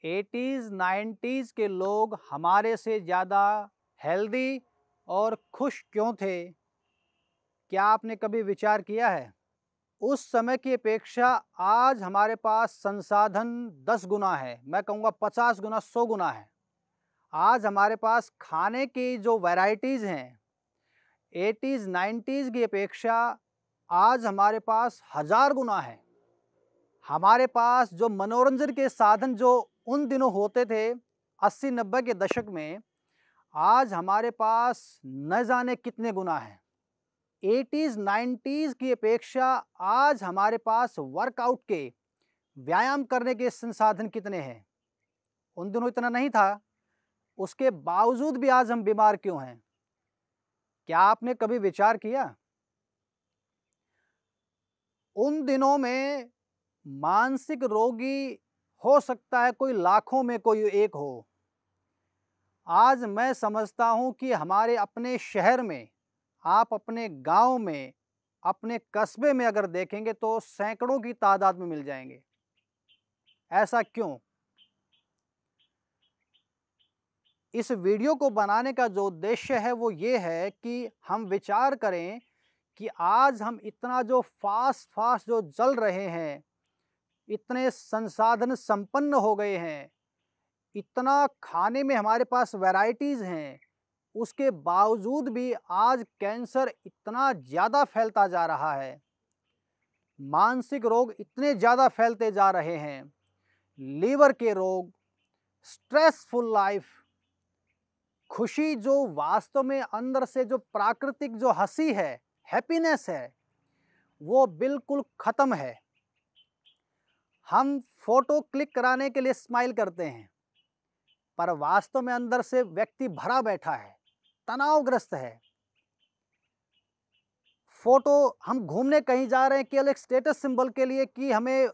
80s 90s के लोग हमारे से ज़्यादा हेल्दी और खुश क्यों थे? क्या आपने कभी विचार किया है? उस समय की अपेक्षा आज हमारे पास संसाधन 10 गुना है, मैं कहूँगा 50 गुना, 100 गुना है। आज हमारे पास खाने की जो वैराइटीज़ हैं, 80s 90s की अपेक्षा आज हमारे पास हज़ार गुना है। हमारे पास जो मनोरंजन के साधन जो उन दिनों होते थे 80-90 के दशक में, आज हमारे पास न जाने कितने गुना हैं। 80s 90s की अपेक्षा आज हमारे पास वर्कआउट के, व्यायाम करने के संसाधन कितने हैं? उन दिनों इतना नहीं था, उसके बावजूद भी आज हम बीमार क्यों हैं? क्या आपने कभी विचार किया? उन दिनों में मानसिक रोगी हो सकता है कोई लाखों में कोई एक हो। आज मैं समझता हूँ कि हमारे अपने शहर में, आप अपने गांव में, अपने कस्बे में अगर देखेंगे तो सैकड़ों की तादाद में मिल जाएंगे। ऐसा क्यों? इस वीडियो को बनाने का जो उद्देश्य है वो ये है कि हम विचार करें कि आज हम इतना जो फास्ट जो चल रहे हैं, इतने संसाधन संपन्न हो गए हैं, इतना खाने में हमारे पास वैराइटीज़ हैं, उसके बावजूद भी आज कैंसर इतना ज़्यादा फैलता जा रहा है, मानसिक रोग इतने ज़्यादा फैलते जा रहे हैं, लीवर के रोग, स्ट्रेसफुल लाइफ, खुशी जो वास्तव में अंदर से जो प्राकृतिक जो हंसी है, हैप्पीनेस है, वो बिल्कुल ख़त्म है। हम फोटो क्लिक कराने के लिए स्माइल करते हैं, पर वास्तव में अंदर से व्यक्ति भरा बैठा है, तनावग्रस्त है। फोटो, हम घूमने कहीं जा रहे हैं केवल एक स्टेटस सिंबल के लिए कि हमें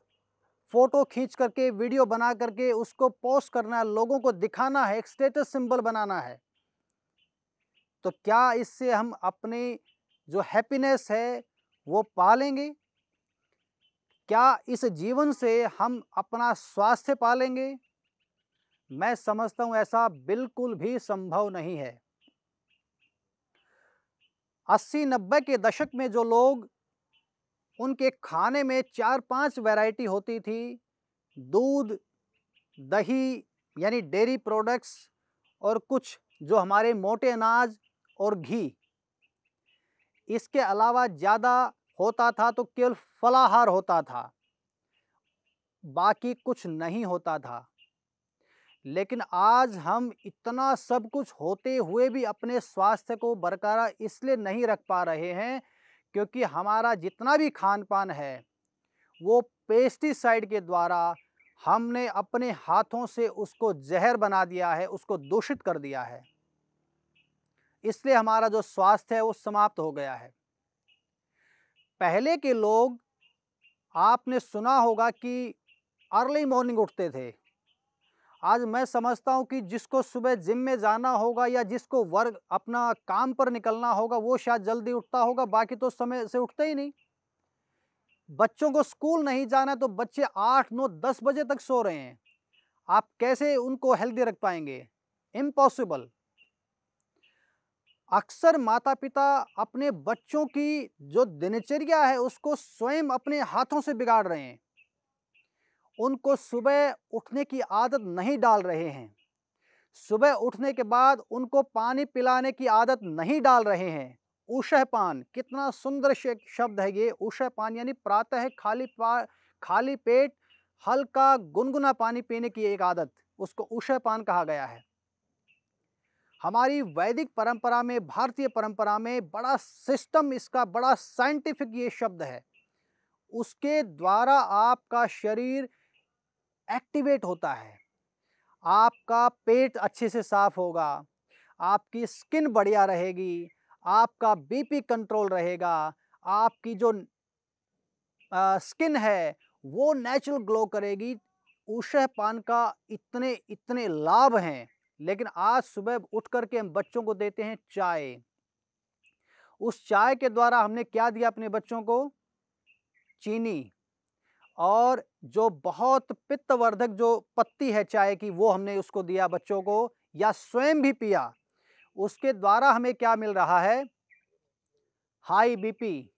फोटो खींच करके, वीडियो बना करके उसको पोस्ट करना है, लोगों को दिखाना है, एक स्टेटस सिंबल बनाना है। तो क्या इससे हम अपनी जो हैप्पीनेस है वो पा लेंगे? क्या इस जीवन से हम अपना स्वास्थ्य पा लेंगे? मैं समझता हूँ ऐसा बिल्कुल भी संभव नहीं है। 80-90 के दशक में जो लोग, उनके खाने में 4-5 वैरायटी होती थी। दूध, दही यानी डेयरी प्रोडक्ट्स, और कुछ जो हमारे मोटे अनाज और घी। इसके अलावा ज़्यादा होता था तो केवल फलाहार होता था, बाकी कुछ नहीं होता था। लेकिन आज हम इतना सब कुछ होते हुए भी अपने स्वास्थ्य को बरकरार इसलिए नहीं रख पा रहे हैं क्योंकि हमारा जितना भी खान पान है वो पेस्टिसाइड के द्वारा हमने अपने हाथों से उसको जहर बना दिया है, उसको दूषित कर दिया है। इसलिए हमारा जो स्वास्थ्य है वो समाप्त हो गया है। पहले के लोग, आपने सुना होगा कि अर्ली मॉर्निंग उठते थे। आज मैं समझता हूँ कि जिसको सुबह जिम में जाना होगा या जिसको वर्क अपना काम पर निकलना होगा वो शायद जल्दी उठता होगा, बाकी तो समय से उठते ही नहीं। बच्चों को स्कूल नहीं जाना तो बच्चे 8, 9, 10 बजे तक सो रहे हैं। आप कैसे उनको हेल्दी रख पाएंगे? इम्पॉसिबल। अक्सर माता पिता अपने बच्चों की जो दिनचर्या है उसको स्वयं अपने हाथों से बिगाड़ रहे हैं। उनको सुबह उठने की आदत नहीं डाल रहे हैं। सुबह उठने के बाद उनको पानी पिलाने की आदत नहीं डाल रहे हैं। ऊषः पान, कितना सुंदर शब्द है ये। ऊषः पान यानी प्रातः खाली पेट हल्का गुनगुना पानी पीने की एक आदत, उसको ऊषः पान कहा गया है। हमारी वैदिक परंपरा में, भारतीय परंपरा में बड़ा सिस्टम, इसका बड़ा साइंटिफिक ये शब्द है। उसके द्वारा आपका शरीर एक्टिवेट होता है, आपका पेट अच्छे से साफ होगा, आपकी स्किन बढ़िया रहेगी, आपका बीपी कंट्रोल रहेगा, आपकी जो स्किन है वो नेचुरल ग्लो करेगी। ऊषः पान का इतने इतने लाभ हैं, लेकिन आज सुबह उठ करके हम बच्चों को देते हैं चाय। उस चाय के द्वारा हमने क्या दिया अपने बच्चों को? चीनी। और जो बहुत पित्तवर्धक जो पत्ती है चाय की, वो हमने उसको दिया बच्चों को, या स्वयं भी पिया, उसके द्वारा हमें क्या मिल रहा है? हाई बीपी,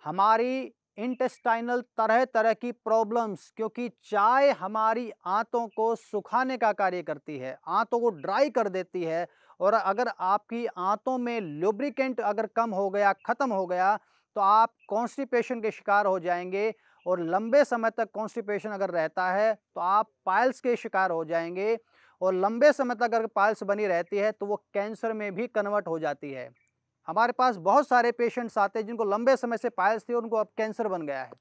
हमारी इंटेस्टाइनल तरह-तरह की प्रॉब्लम्स, क्योंकि चाय हमारी आंतों को सुखाने का कार्य करती है, आंतों को ड्राई कर देती है। और अगर आपकी आंतों में लुब्रिकेंट अगर कम हो गया, ख़त्म हो गया, तो आप कॉन्स्टिपेशन के शिकार हो जाएँगे, और लंबे समय तक कॉन्स्टिपेशन अगर रहता है, तो आप पाइल्स के शिकार हो जाएँगे, और लंबे समय तक अगर पाइल्स बनी रहती है, तो वो कैंसर में भी कन्वर्ट हो जाती है। हमारे पास बहुत सारे पेशेंट्स आते हैं जिनको लंबे समय से पाइल्स थी और उनको अब कैंसर बन गया है।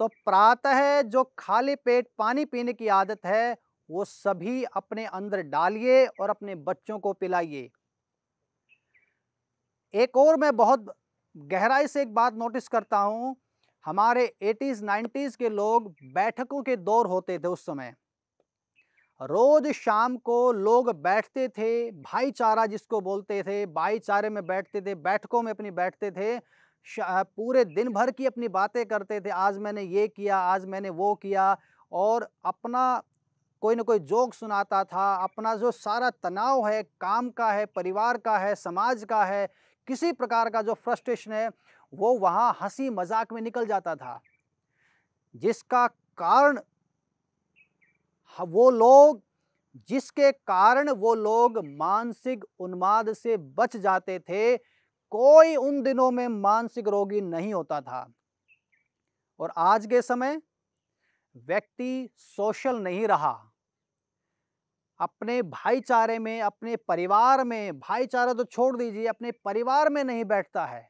तो प्रातः जो खाली पेट पानी पीने की आदत है, वो सभी अपने अंदर डालिए और अपने बच्चों को पिलाइए। एक और मैं बहुत गहराई से एक बात नोटिस करता हूँ, हमारे 80s 90s के लोग, बैठकों के दौर होते थे उस समय। रोज शाम को लोग बैठते थे, भाईचारा जिसको बोलते थे, भाईचारे में बैठते थे, बैठकों में अपनी बैठते थे, पूरे दिन भर की अपनी बातें करते थे, आज मैंने ये किया, आज मैंने वो किया, और अपना कोई ना कोई जोक सुनाता था, अपना जो सारा तनाव है, काम का है, परिवार का है, समाज का है, किसी प्रकार का जो फ्रस्ट्रेशन है, वो वहाँ हँसी मजाक में निकल जाता था। जिसका कारण वो लोग जिसके कारण वो लोग मानसिक उन्माद से बच जाते थे, कोई उन दिनों में मानसिक रोगी नहीं होता था। और आज के समय व्यक्ति सोशल नहीं रहा, अपने भाईचारे में, अपने परिवार में, भाईचारा तो छोड़ दीजिए, अपने परिवार में नहीं बैठता है।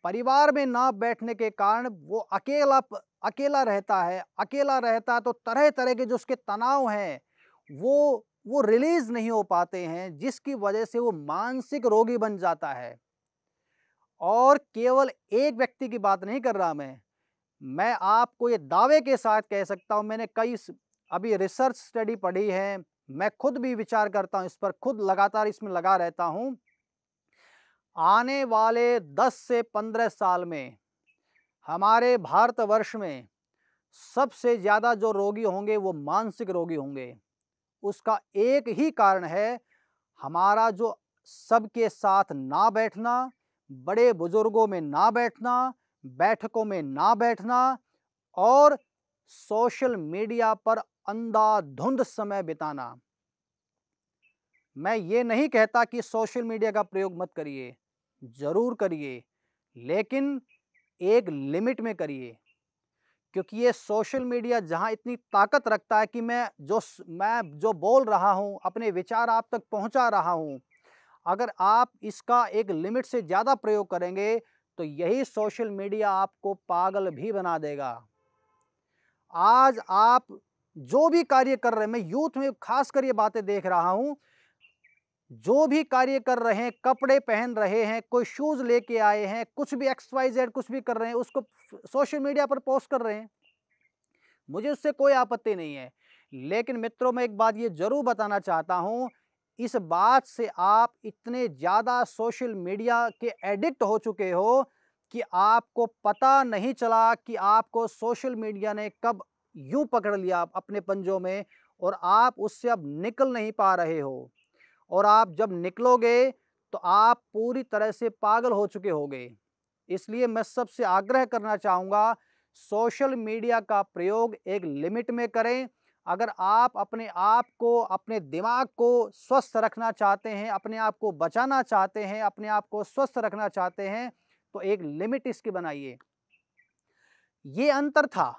परिवार में ना बैठने के कारण वो अकेला रहता है। अकेला रहता तो तरह-तरह के जो उसके तनाव हैं, वो रिलीज़ नहीं हो पाते हैं, जिसकी वजह से वो मानसिक रोगी बन जाता है। और केवल एक व्यक्ति की बात नहीं कर रहा मैं आपको ये दावे के साथ कह सकता हूँ, मैंने कई अभी रिसर्च स्टडी पढ़ी है, मैं खुद भी विचार करता हूँ इस पर, खुद लगातार इसमें लगा रहता हूँ। आने वाले 10 से 15 साल में हमारे भारतवर्ष में सबसे ज़्यादा जो रोगी होंगे वो मानसिक रोगी होंगे। उसका एक ही कारण है, हमारा जो सबके साथ ना बैठना, बड़े बुजुर्गों में ना बैठना, बैठकों में ना बैठना, और सोशल मीडिया पर अंधाधुंध समय बिताना। मैं ये नहीं कहता कि सोशल मीडिया का प्रयोग मत करिए, ज़रूर करिए, लेकिन एक लिमिट में करिए। क्योंकि ये सोशल मीडिया जहाँ इतनी ताकत रखता है कि मैं जो बोल रहा हूँ, अपने विचार आप तक पहुँचा रहा हूँ, अगर आप इसका एक लिमिट से ज़्यादा प्रयोग करेंगे, तो यही सोशल मीडिया आपको पागल भी बना देगा। आज आप जो भी कार्य कर रहे हैं, मैं यूथ में खासकर ये बातें देख रहा हूँ, जो भी कार्य कर रहे हैं, कपड़े पहन रहे हैं, कोई शूज़ लेके आए हैं, कुछ भी XYZ कुछ भी कर रहे हैं, उसको सोशल मीडिया पर पोस्ट कर रहे हैं। मुझे उससे कोई आपत्ति नहीं है। लेकिन मित्रों, मैं एक बात ये ज़रूर बताना चाहता हूँ, इस बात से आप इतने ज़्यादा सोशल मीडिया के एडिक्ट हो चुके हो कि आपको पता नहीं चला कि आपको सोशल मीडिया ने कब यूँ पकड़ लिया अपने पंजों में, और आप उससे अब निकल नहीं पा रहे हो। और आप जब निकलोगे, तो आप पूरी तरह से पागल हो चुके होंगे। इसलिए मैं सबसे आग्रह करना चाहूँगा, सोशल मीडिया का प्रयोग एक लिमिट में करें। अगर आप अपने आप को, अपने दिमाग को स्वस्थ रखना चाहते हैं, अपने आप को बचाना चाहते हैं, अपने आप को स्वस्थ रखना चाहते हैं, तो एक लिमिट इसकी बनाइए। ये अंतर था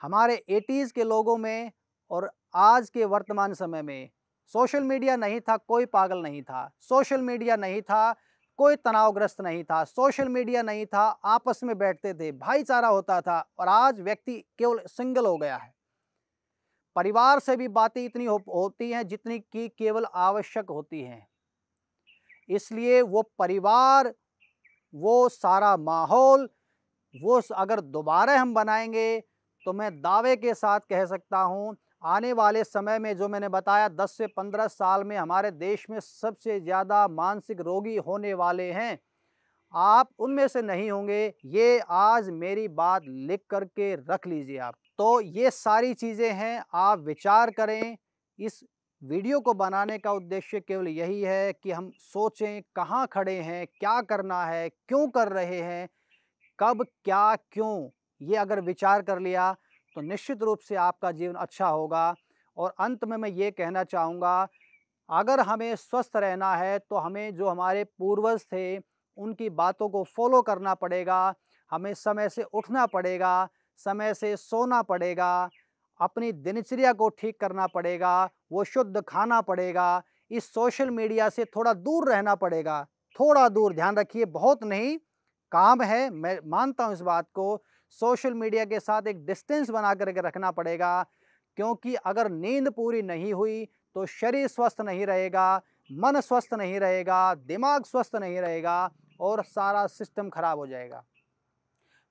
हमारे 80s के लोगों में और आज के वर्तमान समय में। सोशल मीडिया नहीं था, कोई पागल नहीं था। सोशल मीडिया नहीं था, कोई तनावग्रस्त नहीं था। सोशल मीडिया नहीं था, आपस में बैठते थे, भाईचारा होता था। और आज व्यक्ति केवल सिंगल हो गया है। परिवार से भी बातें इतनी होती हैं जितनी कि केवल आवश्यक होती हैं। इसलिए वो परिवार, वो सारा माहौल, वो अगर दोबारा हम बनाएंगे, तो मैं दावे के साथ कह सकता हूँ, आने वाले समय में जो मैंने बताया 10 से 15 साल में हमारे देश में सबसे ज़्यादा मानसिक रोगी होने वाले हैं। आप उनमें से नहीं होंगे, ये आज मेरी बात लिख कर के रख लीजिए आप। तो ये सारी चीज़ें हैं, आप विचार करें। इस वीडियो को बनाने का उद्देश्य केवल यही है कि हम सोचें कहाँ खड़े हैं, क्या करना है, क्यों कर रहे हैं, कब, क्या, क्यों, ये अगर विचार कर लिया तो निश्चित रूप से आपका जीवन अच्छा होगा। और अंत में मैं ये कहना चाहूँगा, अगर हमें स्वस्थ रहना है तो हमें जो हमारे पूर्वज थे, उनकी बातों को फ़ॉलो करना पड़ेगा। हमें समय से उठना पड़ेगा, समय से सोना पड़ेगा, अपनी दिनचर्या को ठीक करना पड़ेगा, वो शुद्ध खाना पड़ेगा, इस सोशल मीडिया से थोड़ा दूर रहना पड़ेगा। थोड़ा दूर, ध्यान रखिए, बहुत नहीं, काम है, मैं मानता हूँ इस बात को। सोशल मीडिया के साथ एक डिस्टेंस बना कर के रखना पड़ेगा, क्योंकि अगर नींद पूरी नहीं हुई तो शरीर स्वस्थ नहीं रहेगा, मन स्वस्थ नहीं रहेगा, दिमाग स्वस्थ नहीं रहेगा और सारा सिस्टम खराब हो जाएगा।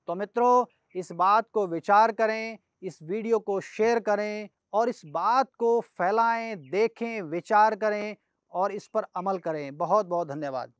तो मित्रों, इस बात को विचार करें, इस वीडियो को शेयर करें और इस बात को फैलाएं, देखें, विचार करें और इस पर अमल करें। बहुत बहुत धन्यवाद।